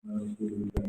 رسول الله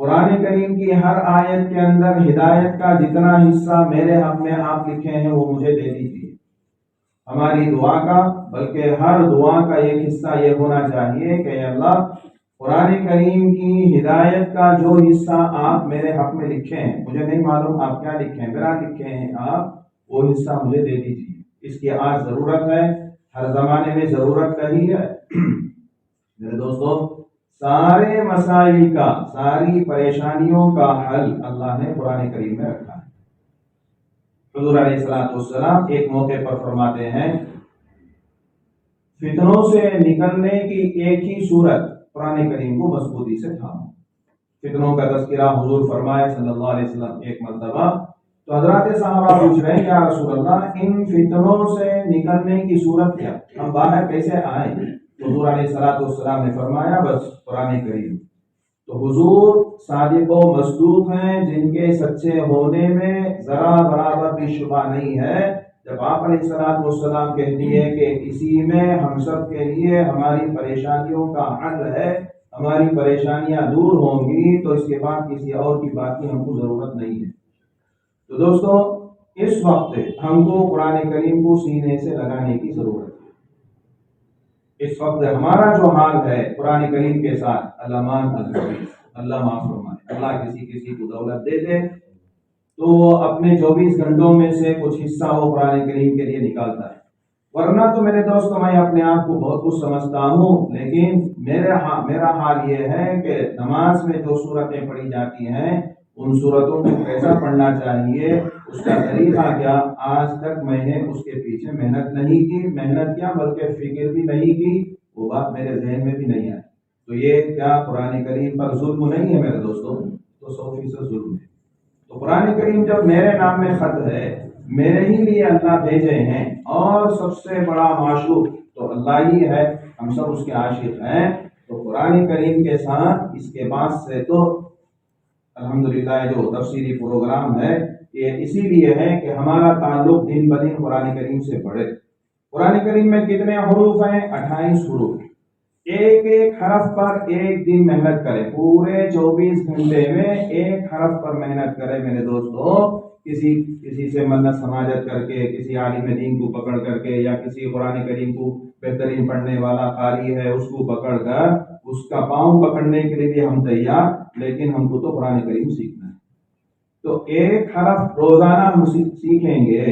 قرآن کریم کی ہر آیت کے اندر ہدایت کا جتنا حصہ میرے حق میں آپ لکھے ہیں وہ مجھے دے دیجیے. ہماری دعا کا بلکہ ہر دعا کا ایک حصہ یہ ہونا چاہیے کہ اے اللہ قرآن کریم کی ہدایت کا جو حصہ آپ میرے حق میں لکھے ہیں، مجھے نہیں معلوم آپ کیا لکھے ہیں، میرا لکھے ہیں آپ، وہ حصہ مجھے دے دیجیے. اس کی آج ضرورت ہے، ہر زمانے میں ضرورت رہی ہے. میرے دوستو، سارے مسائل کا، ساری پریشانیوں کا حل اللہ نے قرآن کریم میں رکھا ہے. حضور علیہ الصلوۃ والسلام ایک موقع پر فرماتے ہیں فتنوں سے نکلنے کی ایک ہی صورت قرآن کریم کو مضبوطی سے تھامو. فتنوں کا تذکرہ حضور فرمائے صلی اللہ علیہ وسلم ایک مرتبہ، تو حضرات صحابہ پوچھ رہے ہیں یا رسول اللہ ان فتنوں سے نکلنے کی صورت کیا، ہم باہر کیسے آئیں؟ حضور علیہ الصلوۃ والسلام نے فرمایا بس قرآن کریم. تو حضور صادق و مصدوق ہیں جن کے سچے ہونے میں ذرا برابر بھی شبہ نہیں ہے. جب آپ علیہ الصلوۃ والسلام کہتی ہے کہ اسی میں ہم سب کے لیے ہماری پریشانیوں کا حل ہے، ہماری پریشانیاں دور ہوں گی، تو اس کے بعد کسی اور کی بات کی ہم کو ضرورت نہیں ہے. تو دوستو، اس وقت ہم کو قرآن کریم کو سینے سے لگانے کی ضرورت ہے. اس وقت ہمارا جو حال ہے قرآن کریم کے ساتھ، اللہ مان اللہ معاف فرمائے، اللہ کسی کو دولت دے دے تو اپنے 24 گھنٹوں میں سے کچھ حصہ وہ قرآن کریم کے لیے نکالتا ہے. ورنہ تو میرے دوستوں میں اپنے آپ کو بہت کچھ سمجھتا ہوں، لیکن میرا حال یہ ہے کہ نماز میں جو صورتیں پڑھی جاتی ہیں ان صورتوں کو کیسا پڑھنا چاہیے، اس کا طریقہ کیا، آج تک میں نے اس کے پیچھے محنت نہیں کی. محنت کیا بلکہ فکر بھی نہیں کی، وہ بات میرے ذہن میں بھی نہیں آئی. تو یہ کیا قرآن کریم پر ظلم نہیں ہے میرے دوستوں؟ تو 100% ظلم ہے. تو قرآن کریم جب میرے نام میں خط ہے، میرے ہی لیے اللہ بھیجے ہیں، اور سب سے بڑا معشوق تو اللہ ہی ہے، ہم سب اس کے عاشق ہیں. تو قرآن کریم کے ساتھ اس کے بعد سے تو الحمدللہ جو تفسیری پروگرام ہے یہ اسی لیے ہے کہ ہمارا تعلق دن بدن قرآن کریم سے بڑھے. قرآن کریم میں کتنے حروف ہیں؟ 28 حروف. ایک ایک حرف پر ایک دن محنت کرے، پورے 24 گھنٹے میں ایک حرف پر محنت کرے میرے دوستو. کسی سے منت سماجت کر کے، کسی عالم دین کو پکڑ کر کے، یا کسی قرآن کریم کو بہترین پڑھنے والا قاری ہے اس کو پکڑ کر، اس کا پاؤں پکڑنے کے لیے بھی ہم تیار، لیکن ہم کو تو قرآن کریم سیکھنا ہے. تو ایک حرف روزانہ ہم سیکھیں گے،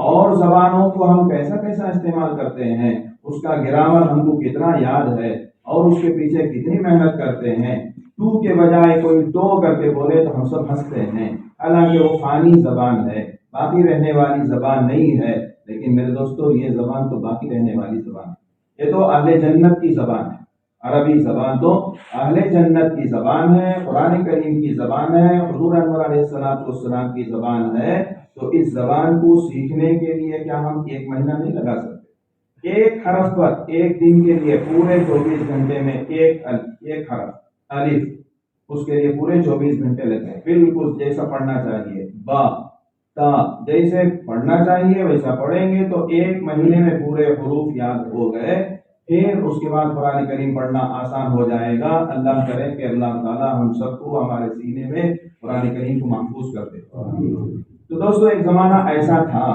اور زبانوں کو ہم کیسا استعمال کرتے ہیں، اس کا گرامر ہم کو کتنا یاد ہے، اور اس کے پیچھے کتنی محنت کرتے ہیں. تو کے بجائے کوئی تو کر کے بولے تو ہم سب ہنستے ہیں، حالانکہ وہ فانی زبان ہے، باقی رہنے والی زبان نہیں ہے. لیکن میرے دوستو یہ زبان تو باقی رہنے والی زبان ہے، یہ تو اہل جنت کی زبان ہے. عربی زبان تو اہل جنت کی زبان ہے، قرآن کریم کی زبان ہے، حضور انور علیہ السلام کی زبان ہے. تو اس زبان کو سیکھنے کے لیے کیا ہم ایک مہینہ نہیں لگا سکتے؟ ایک حرف پر ایک دن کے لیے پورے 24 گھنٹے میں ایک حرف الف، اس کے لیے پورے 24 گھنٹے لگتے ہیں. بالکل جیسا پڑھنا چاہیے، با تا جیسے پڑھنا چاہیے ویسا پڑھیں گے تو ایک مہینے میں پورے حروف یاد ہو گئے. پھر اس کے بعد قرآن کریم پڑھنا آسان ہو جائے گا. اللہ کرے کہ اللہ تعالیٰ ہم سب کو ہمارے سینے میں قرآن کریم کو محفوظ کر دے. تو دوستو ایک زمانہ ایسا تھا،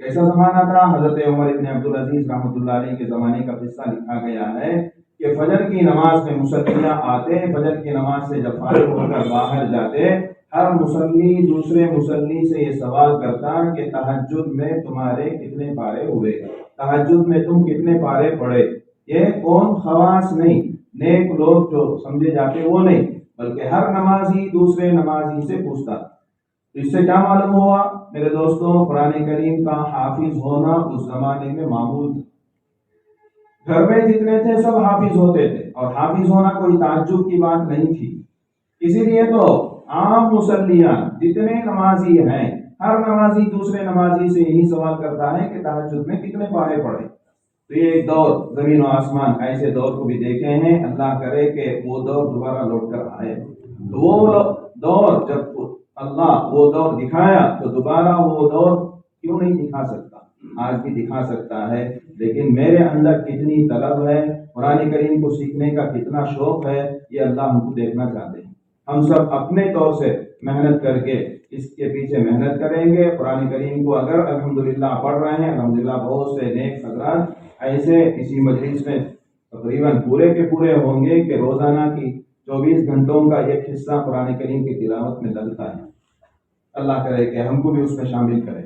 کیسا زمانہ تھا؟ حضرت عمر ابن عبدالعزیز رحمۃ اللہ علیہ کے زمانے کا قصہ لکھا گیا ہے کہ فجر کی نماز میں مصلیاں آتے، فجر کی نماز سے جب فارغ ہو کر باہر جاتے، ہر مصلی دوسرے مصلی سے یہ سوال کرتا کہ تہجد میں تمہارے کتنے پارے ہوئے، تہجد میں تم کتنے پارے پڑھے. یہ کون خواص نہیں، نیک لوگ جو سمجھے جاتے وہ نہیں، بلکہ ہر نمازی دوسرے نمازی سے پوچھتا. اس سے کیا معلوم ہوا میرے دوستوں؟ قرآن کریم کا حافظ ہونا اس زمانے میں معمول تھا. گھر میں جتنے تھے سب حافظ ہوتے تھے، اور حافظ ہونا کوئی تعجب کی بات نہیں تھی. اسی لیے تو عام مسلیان جتنے نمازی ہیں، ہر نمازی دوسرے نمازی سے یہی سوال کرتا ہے کہ تہجد میں کتنے پارے پڑھے. تو یہ ایک دور، زمین و آسمان ایسے دور کو بھی دیکھے ہیں. اللہ کرے کہ وہ دور دوبارہ لوٹ کر آئے. تو وہ دور جب اللہ وہ دور دکھایا تو دوبارہ وہ دور کیوں نہیں دکھا سکتا؟ آج بھی دکھا سکتا ہے. لیکن میرے اندر کتنی طلب ہے، قرآن کریم کو سیکھنے کا کتنا شوق ہے، یہ اللہ ہم کو دیکھنا چاہتے ہیں. ہم سب اپنے طور سے محنت کر کے اس کے پیچھے محنت کریں گے. قرآن کریم کو اگر الحمدللہ پڑھ رہے ہیں، الحمدللہ بہت سے نیک حضرات ایسے اسی مجلس میں تقریباً پورے کے پورے ہوں گے کہ روزانہ کی 24 گھنٹوں کا ایک حصہ قرآن کریم کی تلاوت میں لگتا ہے. اللہ کرے کہ ہم کو بھی اس میں شامل کرے.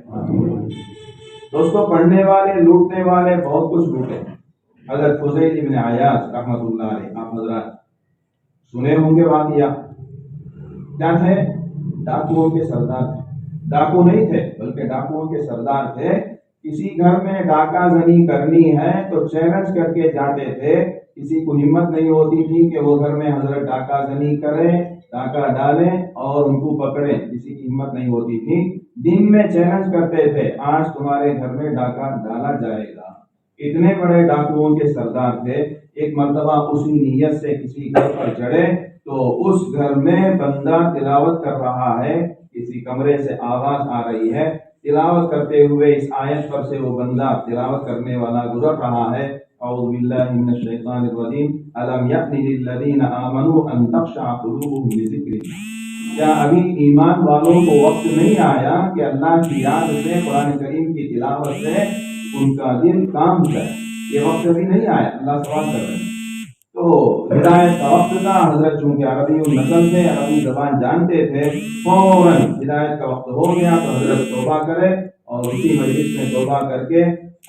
دوستوں، پڑھنے والے لوٹنے والے بہت کچھ لوٹے ہیں. حضرت فضیل ابن عیاض رحمۃ اللہ علیہ، آپ حضرات سنے ہوں گے واقعہ. کیا تھے؟ ڈاکوؤں کے سردار تھے. ڈاکو نہیں تھے بلکہ ڈاکوؤں کے سردار تھے. کسی گھر میں ڈاکہ زنی کرنی ہے تو چیلنج کر کے جاتے تھے. کسی کو ہمت نہیں ہوتی تھی کہ وہ گھر میں حضرت ڈاکہ زنی کریں، ڈاکہ ڈالیں اور ان کو پکڑیں. کسی کی ہمت نہیں ہوتی تھی. دن میں چیلنج کرتے تھے، آج تمہارے گھر میں ڈاکہ ڈالا جائے گا. اتنے بڑے ڈاکوؤں کے سردار تھے. ایک مرتبہ اسی نیت سے کسی گھر پر چڑھے تو اس گھر میں بندہ تلاوت کر رہا ہے. کسی کمرے سے آواز آ رہی ہے، تلاوت کرتے ہوئے اس آیت پر سے وہ بندہ تلاوت کرنے والا گزر رہا ہے. اعوذ باللہ من الشیطان الرجیم الم یأن للذین آمنوا ان تخشع قلوبهم لذکر اللہ. کیا ابھی ایمان والوں کو وقت نہیں آیا کہ اللہ کی یاد سے، قرآن کریم کی تلاوت سے ان کا دل کام کرے؟ یہ وقت ابھی نہیں آیا. اللہ سوال کر رہے ہیں. تو ہدایت کا وقت تھا. حضرت چونکہ عربی نسل تھے، عربی زبان جانتے تھے، فوراً ہدایت کا وقت ہو گیا تو حضرت توبہ کرے اور اسی مجلس میں توبہ کر کے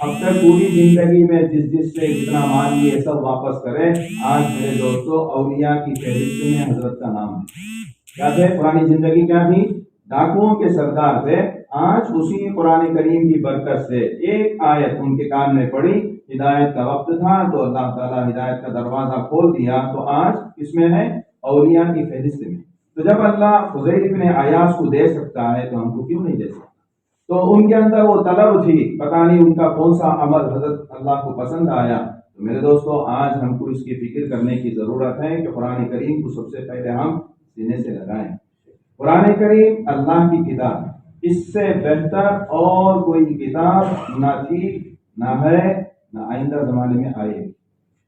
اب تک پوری زندگی میں جس سے جتنا مال لیے سب واپس کرے. آج میرے دوستوں اولیاء کی فہرست میں حضرت کا نام ہے. کیا تھے؟ پرانی زندگی کیا تھی؟ ڈاکوؤں کے سردار تھے. آج اسی قرآن کریم کی برکت سے ایک آیت ان کے کان میں پڑی. ہدایت کا وقت تھا تو اللہ تعالیٰ ہدایت کا دروازہ کھول دیا تو آج اس میں ہے اولیاء کی فہرست میں. تو جب اللہ فضیل ابن عیاض کو دے سکتا ہے تو ہم کو کیوں نہیں دے سکتا؟ تو ان کے اندر وہ طلب تھی. پتہ نہیں ان کا کون سا عمل حضرت اللہ کو پسند آیا. تو میرے دوستوں، آج ہم کو اس کی فکر کرنے کی ضرورت ہے کہ قرآن کریم کو سب سے پہلے ہم سینے سے لگائیں. قرآن کریم اللہ کی کتاب ہے. اس سے بہتر اور کوئی کتاب نہ تھی، نہ ہے، نہ آئندہ زمانے میں آئے گی.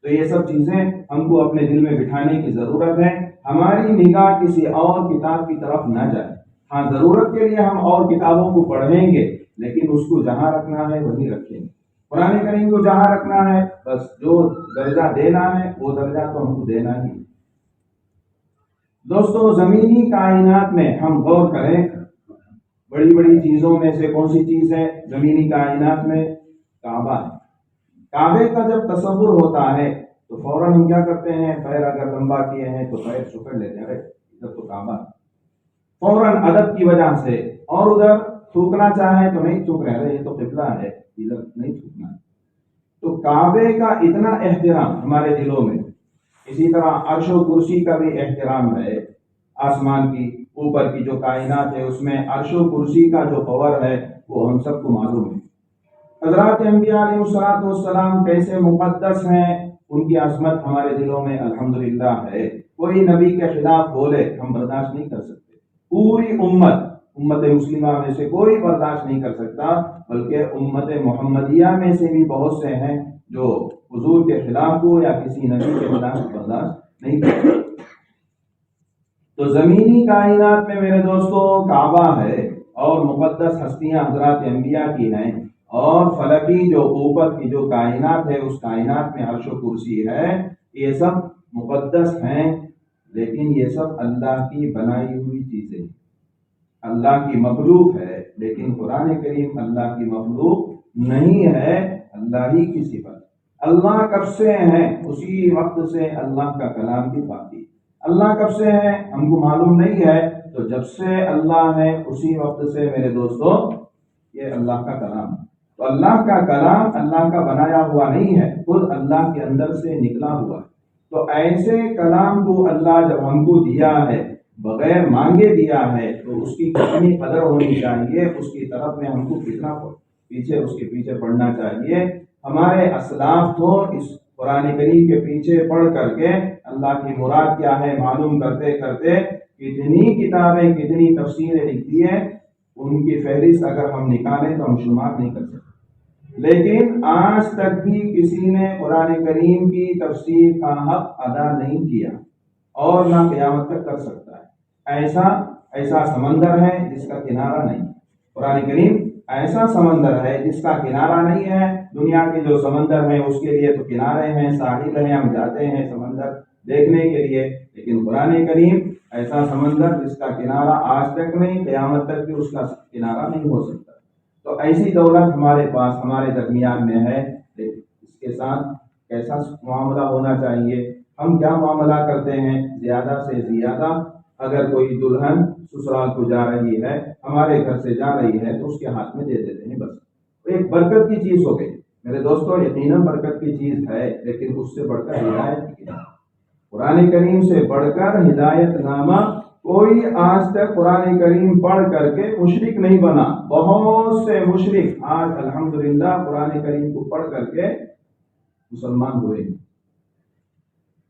تو یہ سب چیزیں ہم کو اپنے دل میں بٹھانے کی ضرورت ہے. ہماری نگاہ کسی اور کتاب کی طرف نہ جائے. ہاں، ضرورت کے لیے ہم اور کتابوں کو پڑھیں گے لیکن اس کو جہاں رکھنا ہے وہیں رکھیں گے. قرآن کریم کو جہاں رکھنا ہے، بس جو درجہ دینا ہے وہ درجہ تو ہم کو دینا ہی. دوستوں، زمینی کائنات میں ہم غور کریں. بڑی بڑی چیزوں میں سے کون سی چیز ہے زمینی کائنات میں؟ کعبہ ہے. کعبے کا جب تصور ہوتا ہے تو فوراً ہم کیا کرتے ہیں؟ پیر اگر لمبا کیے ہیں تو پیر چھپڑ لیتے ہیں. ادھر تو کعبہ ہے. فوراً ادب کی وجہ سے. اور ادھر تھوکنا چاہیں تو نہیں تھوک رہے، یہ تو قبلہ ہے، ادھر نہیں تھوکنا. تو کعبے کا اتنا احترام ہمارے دلوں میں. اسی طرح عرش و کرسی کا بھی احترام ہے. آسمان کی اوپر کی جو کائنات ہے اس میں عرش و کرسی کا جو پاور ہے وہ ہم سب کو معلوم ہے. حضرات انبیاء علیہ الصلوۃ والسلام کیسے مقدس ہیں، ان کی عظمت ہمارے دلوں میں الحمدللہ ہے. کوئی نبی کے خلاف بولے ہم برداشت نہیں کر سکتے. پوری امت مسلمہ میں سے کوئی برداشت نہیں کر سکتا، بلکہ امت محمدیہ میں سے بھی بہت سے ہیں جو حضور کے خلاف ہو یا کسی نبی کے خلاف برداشت نہیں کر سکتے. تو زمینی کائنات میں میرے دوستوں کعبہ ہے اور مقدس ہستیاں حضرات انبیاء کی ہیں. اور فلکی جو اوپر کی جو کائنات ہے اس کائنات میں عرش و کرسی ہے. یہ سب مقدس ہیں لیکن یہ سب اللہ کی بنائی ہوئی چیزیں، اللہ کی مخلوق ہے. لیکن قرآن کریم اللہ کی مخلوق نہیں ہے، اللہ ہی کی صفت. اللہ کب سے ہے؟ اسی وقت سے اللہ کا کلام بھی باقی. اللہ کب سے ہے ہم کو معلوم نہیں ہے. تو جب سے اللہ ہے اسی وقت سے میرے دوستوں یہ اللہ کا کلام ہے. تو اللہ کا کلام اللہ کا بنایا ہوا نہیں ہے، خود اللہ کے اندر سے نکلا ہوا ہے. تو ایسے کلام کو اللہ جب ہم کو دیا ہے، بغیر مانگے دیا ہے، تو اس کی کتنی قدر ہونی چاہیے، اس کی طرف میں ہم کو کتنا اس کے پیچھے پڑھنا چاہیے. ہمارے اسلاف تو اس قرآن کریم کے پیچھے پڑھ کر کے اللہ کی مراد کیا ہے معلوم کرتے کرتے کتنی کتابیں، کتنی تفسیریں لکھی ہیں. ان کی فہرست اگر ہم نکالیں تو ہم شمار نہیں کر سکتے. لیکن آج تک بھی کسی نے قرآن کریم کی تفسیر کا حق ادا نہیں کیا اور نہ قیامت تک کر سکتا ہے. ایسا سمندر ہے جس کا کنارہ نہیں. قرآن کریم ایسا سمندر ہے جس کا کنارہ نہیں ہے. دنیا کے جو سمندر ہیں اس کے لیے تو کنارے ہیں، ساحل ہیں، ہم جاتے ہیں سمندر دیکھنے کے لیے، لیکن قرآن کریم ایسا سمندر جس کا کنارہ آج تک نہیں، قیامت تک بھی اس کا کنارہ نہیں ہو سکتا. تو ایسی دولت ہمارے پاس ہمارے درمیان میں ہے، اس کے ساتھ کیسا معاملہ ہونا چاہیے. ہم کیا معاملہ کرتے ہیں؟ زیادہ سے زیادہ اگر کوئی دلہن سسرال کو جا رہی ہے، ہمارے گھر سے جا رہی ہے، تو اس کے ہاتھ میں دے دیتے ہیں. بس ایک برکت کی چیز ہو گئی میرے دوستوں، یقیناً برکت کی چیز ہے، لیکن اس سے بڑھ کر ہدایت کی. قرآن کریم سے بڑھ کر ہدایت نامہ کوئی آج تک قرآن کریم پڑھ کر کے مشرک نہیں بنا. بہت سے مشرک آج الحمدللہ قرآن کریم کو پڑھ کر کے مسلمان ہوئے،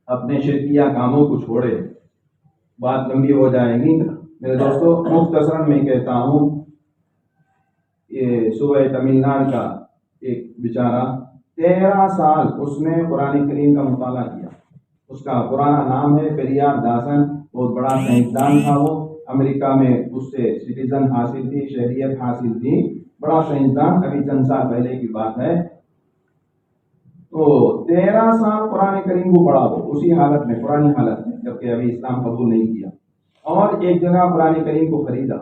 اپنے شرکیہ کاموں کو چھوڑے. بات لمبی ہو جائے گی میرے دوستوں، مختصراً میں کہتا ہوں. یہ صوبہ تمل ناڈو کا ایک بیچارہ 13 سال اس نے قرآن کریم کا مطالعہ کیا. اس کا پرانا نام ہے پیریار داسن. بہت بڑا سائنسدان تھا وہ. امریکہ میں اس سے سٹیزن حاصل تھی، شہریت حاصل تھی. بڑا سائنسدان، ابھی چند سال پہلے کی بات ہے. تو 13 سال قرآن کریم کو پڑھا وہ اسی حالت میں، پرانی حالت میں، جبکہ ابھی اسلام قبول نہیں کیا. اور ایک جگہ قرآن کریم کو خریدا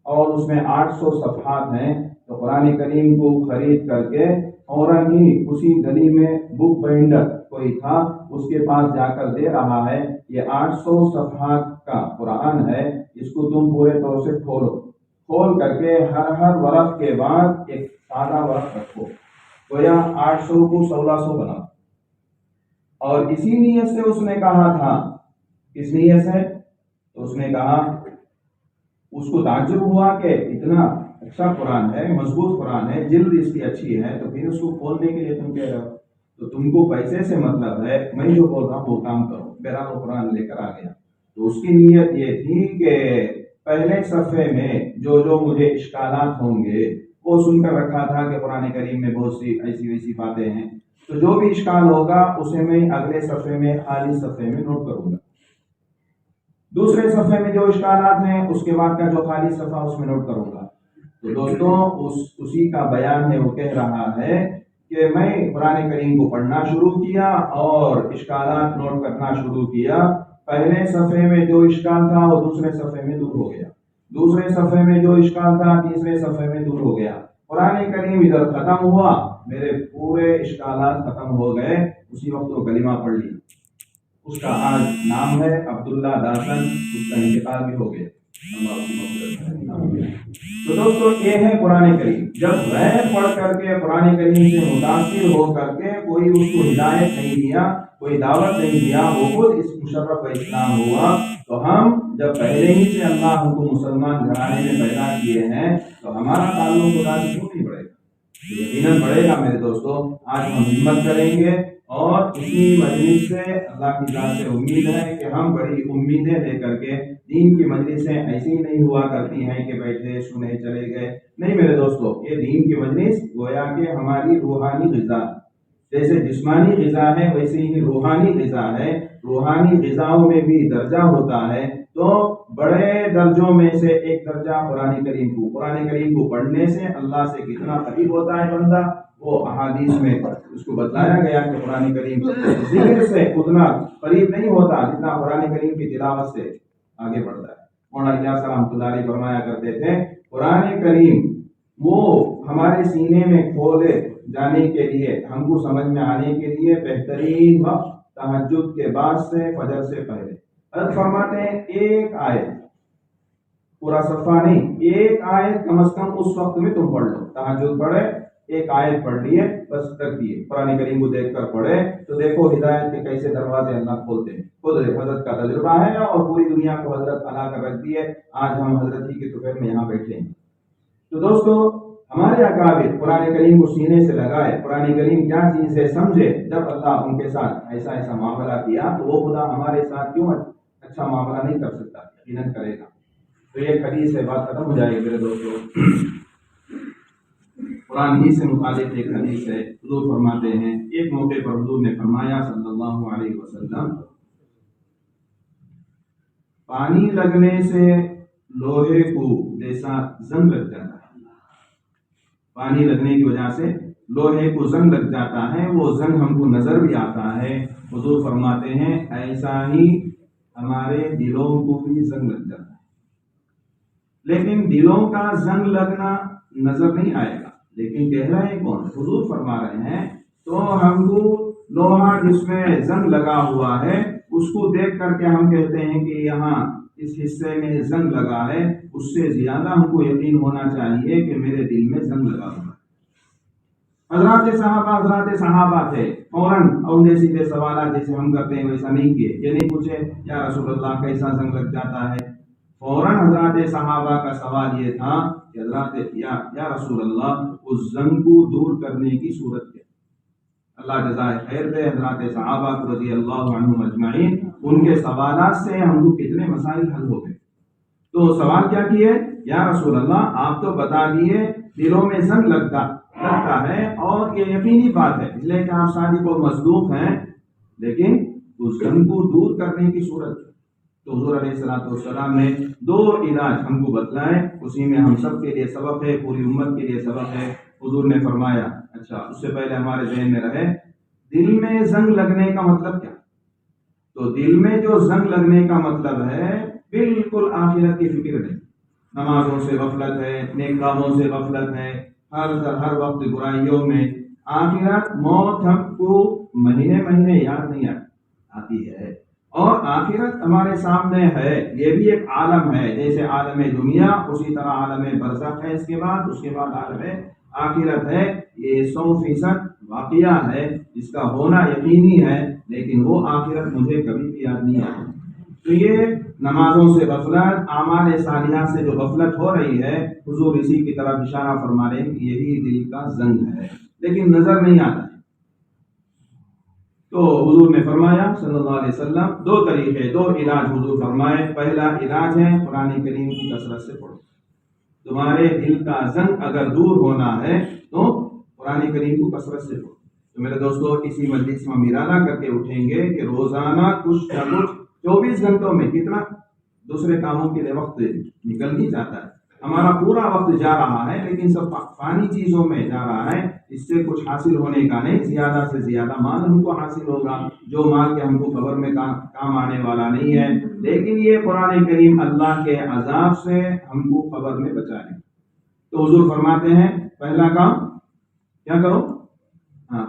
اور اس میں 800 صفحات ہیں. تو قرآن کریم کو خرید کر کے فوراً ہی اسی گلی میں بک بائنڈر کوئی تھا، اس کے پاس جا کر دے رہا ہے، یہ 800 صفحات کا قرآن ہے، اس کو تم پورے طور سے کھول کر کے ہر ورق کے بعد ایک سادہ ورق رکھو، گویا 800 کو 1600 بنا. اور اسی نیت سے اس نے کہا تھا. کس نیت سے؟ تو اس نے کہا، اس کو تعجب ہوا کہ اتنا اچھا قرآن ہے، مضبوط قرآن ہے، جلد اس کی اچھی ہے، تو پھر اس کو کھولنے کے لیے تم کہہ رہے ہو، تو تم کو پیسے سے مطلب ہے، میں جو بول رہا ہوں وہ کام کرو. بہرحال وہ قرآن لے کر آ گیا. تو اس کی نیت یہ تھی کہ پہلے صفحے میں جو مجھے اشکالات ہوں گے وہ سن کر رکھا تھا کہ قرآن کریم میں بہت سی ایسی ویسی باتیں ہیں، تو جو بھی اشکال ہوگا اسے میں اگلے صفحے میں، خالی صفحے میں نوٹ کروں گا. دوسرے صفحے میں جو اشکالات ہیں اس کے بعد کا جو خالی صفحہ اس میں نوٹ کروں گا. تو دوستوں اسی کا بیان ہے. وہ کہہ رہا ہے کہ میں قرآن کریم کو پڑھنا شروع کیا اور اشکالات نوٹ کرنا شروع کیا. پہلے صفحے میں جو اشکال تھا وہ دوسرے صفحے میں دور ہو گیا، دوسرے صفحے میں جو اشکال تھا تیسرے صفحے میں دور ہو گیا. قرآن کریم ادھر ختم ہوا، میرے پورے اشکالات ختم ہو گئے. اسی وقت وہ کلمہ پڑھ لی. اس کا آج نام ہے عبداللہ داسن. اس کا انتقال بھی ہو گیا. تو دوستو یہ ہے قرآن کریم. جب غیر پڑھ کر کے قرآن کریم سے متاثر ہو کر کے کوئی اس کو ہدایت نہیں دیا، کوئی دعوت نہیں دیا، وہ خود اس مشرف اسلام ہوا، تو ہم جب پہلے ہی سے اللہ ہم کو مسلمان گھرانے میں پیدا کیے ہیں تو ہمارا تعلق خدا سے کیوں نہیں بڑھے گا؟ یقیناً بڑھے گا میرے دوستو. آج ہم ہمت کریں گے اور اسی مجلس سے اللہ کی ذات سے امید ہے کہ ہم بڑی امیدیں لے کر کے، دین کی مجلسیں ایسی ہی نہیں ہوا کرتی ہیں کہ بیٹھے سنے چلے گئے. نہیں میرے دوستو، یہ دین کی مجلس گویا کہ ہماری روحانی غذا، جیسے جسمانی غذا ہے ویسے ہی روحانی غذا ہے. روحانی غذاؤں میں بھی درجہ ہوتا ہے، تو بڑے درجوں میں سے ایک درجہ قرآن کریم کو پڑھنے سے اللہ سے کتنا قریب ہوتا ہے بندہ، وہ احادیث میں اس کو بتلایا گیا کہ قرآن کریم ذکر سے اتنا قریب نہیں ہوتا جتنا قرآن کریم کی تلاوت سے آگے بڑھتا ہے. مولانا الیاس رحمۃ اللہ علیہ فرمایا کرتے تھے، قرآن کریم وہ ہمارے سینے میں کھولے جانے کے لیے، ہم کو سمجھ میں آنے کے لیے بہترین وقت تہجد کے بعد سے، فجر سے پہلے. حضرت فرماتے ہیں ایک آیت، پورا صفحہ نہیں، ایک آیت کم از کم اس وقت میں تم پڑھ لو. تہجد پڑھے، ایک آیت پڑھ لیے، بس رکھ دیے. قرآن کریم کو دیکھ کر پڑھے تو دیکھو ہدایت کے کیسے دروازے اللہ کھولتے ہیں. خود حضرت کا تجربہ ہے اور پوری دنیا کو حضرت علا کر رکھ دیے. آج ہم حضرت ہی کے دوپہر میں یہاں بیٹھے ہیں. تو دوستو ہمارے اکابر قرآن کریم کو سینے سے لگائے، قرآن کریم کیا چیز ہے سمجھے. جب اللہ ان کے ساتھ ایسا معاملہ کیا تو وہ خدا ہمارے ساتھ کیوں اچھا معاملہ نہیں کر سکتا؟ یقیناً کرے گا. تو یہ حدیث ہے، بات ختم ہو جائے گی میرے دوستو. قرآن ہی سے متعلق ایک حدیث ہے. حضور فرماتے ہیں، ایک موقع پر حضور نے فرمایا صلی اللہ علیہ وسلم، پانی لگنے سے لوہے کو جیسا زنگ لگ جاتا ہے، پانی لگنے کی وجہ سے لوہے کو زنگ لگ جاتا ہے، وہ زنگ ہم کو نظر بھی آتا ہے۔ حضور فرماتے ہیں ایسا ہی ہمارے دلوں کو بھی زنگ لگ جاتا ہے، لیکن دلوں کا زنگ لگنا نظر نہیں آئے گا، لیکن کہہ رہے ہیں کون؟ حضور فرما رہے ہیں تو ہم کو لوہا جس میں زنگ لگا ہوا ہے اس کو دیکھ کر کے ہم کہتے ہیں کہ یہاں اس حصے میں زنگ لگا ہے، اس سے زیادہ ہم کو یقین ہونا چاہیے کہ میرے دل میں زنگ لگا ہوا ہے۔ حضرات صحابہ تھے، فوراً اونڈے سیدھے سوالات جیسے ہم کرتے ہیں ویسا نہیں کیے، یہ نہیں پوچھے یا رسول اللہ کیسا زنگ لگ جاتا ہے۔ فوراً حضرات صحابہ کا سوال یہ تھا کہ حضرات یا رسول اللہ اس زنگ کو دور کرنے کی صورت کیا؟ اللہ جزائے خیر دے حضرات صحابہ رضی اللہ عنہم اجمعین، ان کے سوالات سے ہم کو کتنے مسائل حل ہو گئے۔ تو سوال کیا کیے؟ یا رسول اللہ آپ تو بتا دیے دلوں میں زنگ لگتا ہے اور یہ یقینی بات ہے، اس لیے کہ آپ صادق و مصدوق ہیں، لیکن اس زنگ کو دور کرنے کی صورت ہے۔ تو حضور علیہ السلام نے 2 علاج ہم کو بتلائے، اسی میں ہم سب کے لیے سبق ہے، پوری امت کے لیے سبق ہے۔ حضور نے فرمایا، اچھا اس سے پہلے ہمارے ذہن میں رہے دل میں زنگ لگنے کا مطلب کیا؟ تو دل میں جو زنگ لگنے کا مطلب ہے بالکل آخرت کی فکر نہیں، نمازوں سے غفلت ہے، نیک کاموں سے غفلت ہے، ہر وقت برائیوں میں، آخرت موت ہم کو مہینے مہینے یاد نہیں آتی ہے، اور آخرت ہمارے سامنے ہے، یہ بھی ایک عالم ہے، جیسے عالم دنیا اسی طرح عالم برزخ ہے، اس کے بعد عالم آخرت ہے۔ یہ 100% واقعہ ہے، اس کا ہونا یقینی ہے، لیکن وہ آخرت مجھے کبھی بھی یاد نہیں آتی۔ تو یہ نمازوں سے غفلت، اعمال صالحہ سے جو غفلت ہو رہی ہے، حضور اسی کی طرف اشارہ فرما رہے ہیں کہ یہی دل کا زنگ ہے، لیکن نظر نہیں آتا ہے۔ تو حضور نے فرمایا صلی اللہ علیہ وسلم 2 طریقے، 2 علاج حضور فرمائے۔ پہلا علاج ہے قرآن کریم کی کثرت سے پڑھو۔ تمہارے دل کا زنگ اگر دور ہونا ہے تو قرآن کریم کو کثرت سے پڑھو۔ تو میرے دوستو اسی مجلس میں ہم ارادہ کر کے اٹھیں گے کہ روزانہ کچھ نہ کچھ 24 گھنٹوں میں کتنا دوسرے کاموں کے لیے وقت نکل ہی جاتا ہے، ہمارا پورا وقت جا رہا ہے، لیکن سب فانی چیزوں میں جا رہا ہے، اس سے کچھ حاصل ہونے کا نہیں، زیادہ سے زیادہ مال ہم کو حاصل ہوگا، جو مال کے ہم کو قبر میں کام آنے والا نہیں ہے، لیکن یہ قرآن کریم اللہ کے عذاب سے ہم کو قبر میں بچائے۔ تو حضور فرماتے ہیں پہلا کام کیا کرو؟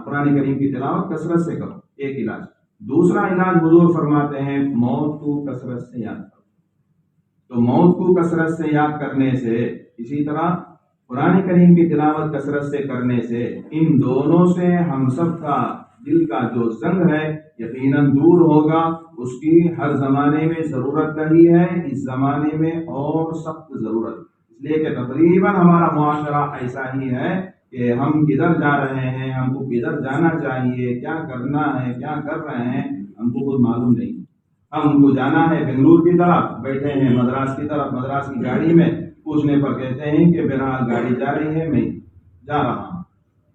قرآن کریم کی تلاوت کثرت سے کرو، ایک علاج۔ دوسرا علاج حضور فرماتے ہیں موت کو کثرت سے یاد کرو۔ تو موت کو کثرت سے یاد کرنے سے، اسی طرح قرآن کریم کی تلاوت کثرت سے کرنے سے، ان دونوں سے ہم سب کا دل کا جو زنگ ہے یقیناً دور ہوگا۔ اس کی ہر زمانے میں ضرورت رہی ہے، اس زمانے میں اور سخت ضرورت، اس لیے کہ تقریباً ہمارا معاشرہ ایسا ہی ہے کہ ہم کدھر جا رہے ہیں، ہم کو کدھر جانا چاہیے، کیا کرنا ہے، کیا کر رہے ہیں، ہم کو خود معلوم نہیں۔ ہم کو جانا ہے بنگلور کی طرف، بیٹھے ہیں مدراس کی طرف، مدراس کی گاڑی میں، پوچھنے پر کہتے ہیں کہ بہرحال گاڑی جا رہی ہے، میں جا رہا ہوں۔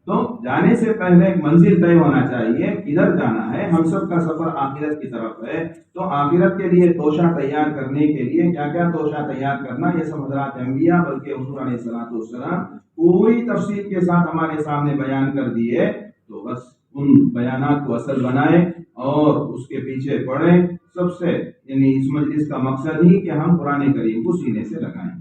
تو جانے سے پہلے ایک منزل طے ہونا چاہیے، کدھر جانا ہے۔ ہم سب کا سفر آخرت کی طرف ہے، تو آخرت کے لیے توشہ تیار کرنے کے لیے کیا کیا توشہ تیار کرنا، یہ سب حضرات انبیاء بلکہ حضور علیہ السلام پوری تفصیل کے ساتھ ہمارے سامنے بیان کر دیے۔ تو بس ان بیانات کو اصل بنائیں اور اس کے پیچھے پڑھیں۔ سب سے یعنی اس مجلس کا مقصد ہی کہ ہم قرآن کریم کو سینے سے لگائیں۔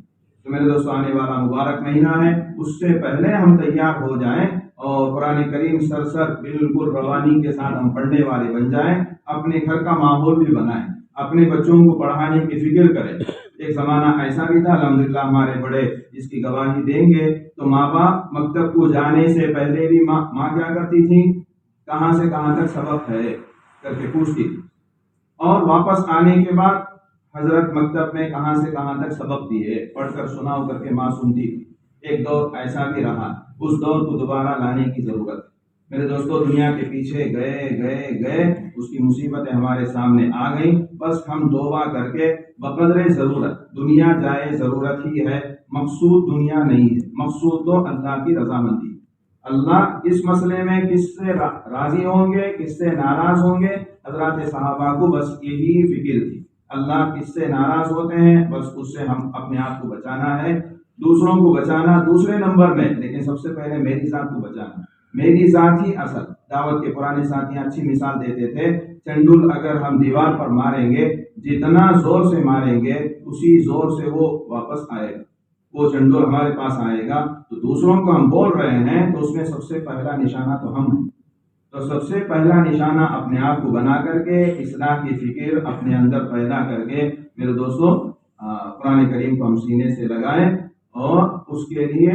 تو میرے دوستوں آنے والا مبارک مہینہ ہے، اس سے پہلے ہم تیار ہو جائیں اور قرآن کریم سر بالکل روانی کے ساتھ ہم پڑھنے والے بن جائیں، اپنے گھر کا ماحول بھی بنائیں، اپنے بچوں کو پڑھانے کی فکر کریں۔ ایک زمانہ ایسا بھی تھا، الحمدللہ ہمارے بڑے اس کی گواہی دیں گے، تو ماں باپ مکتب کو جانے سے پہلے بھی ماں کیا کرتی تھی، کہاں سے کہاں تک سبق ہے کر کے پوچھتی تھی، اور واپس آنے کے بعد حضرت مکتب میں کہاں سے کہاں تک سبق دیے، پڑھ کر سناؤ کر کے ماں سنتی تھی۔ ایک دور ایسا بھی رہا، اس دور کو دوبارہ لانے کی ضرورت ہے۔ میرے دوستوں دنیا کے پیچھے گئے اس کی مصیبتیں ہمارے سامنے آ گئیں، بس ہم توبہ کر کے بقدر ضرورت، دنیا جائے ضرورت ہی ہے، مقصود دنیا نہیں ہے، مقصود تو اللہ کی رضامندی۔ اللہ اس مسئلے میں کس سے راضی ہوں گے، کس سے ناراض ہوں گے، حضرات صحابہ کو بس یہی فکر تھی اللہ کس سے ناراض ہوتے ہیں، بس اس سے ہم اپنے آپ کو بچانا ہے، دوسروں کو بچانا دوسرے نمبر میں، لیکن سب سے پہلے میری ذات کو بچانا۔ میری ذات ہی اصل۔ دعوت کے پرانے ساتھی اچھی مثال دیتے تھے، چنڈول اگر ہم دیوار پر ماریں گے، جتنا زور سے ماریں گے اسی زور سے وہ واپس آئے گا، وہ چنڈول ہمارے پاس آئے گا۔ تو دوسروں کو ہم بول رہے ہیں تو اس میں سب سے پہلا نشانہ تو ہم ہیں۔ تو سب سے پہلا نشانہ اپنے آپ کو بنا کر کے، اصلاح کی فکر اپنے اندر پیدا کر کے میرے دوستوں قرآن کریم کو ہم سینے سے لگائیں اور اس کے لیے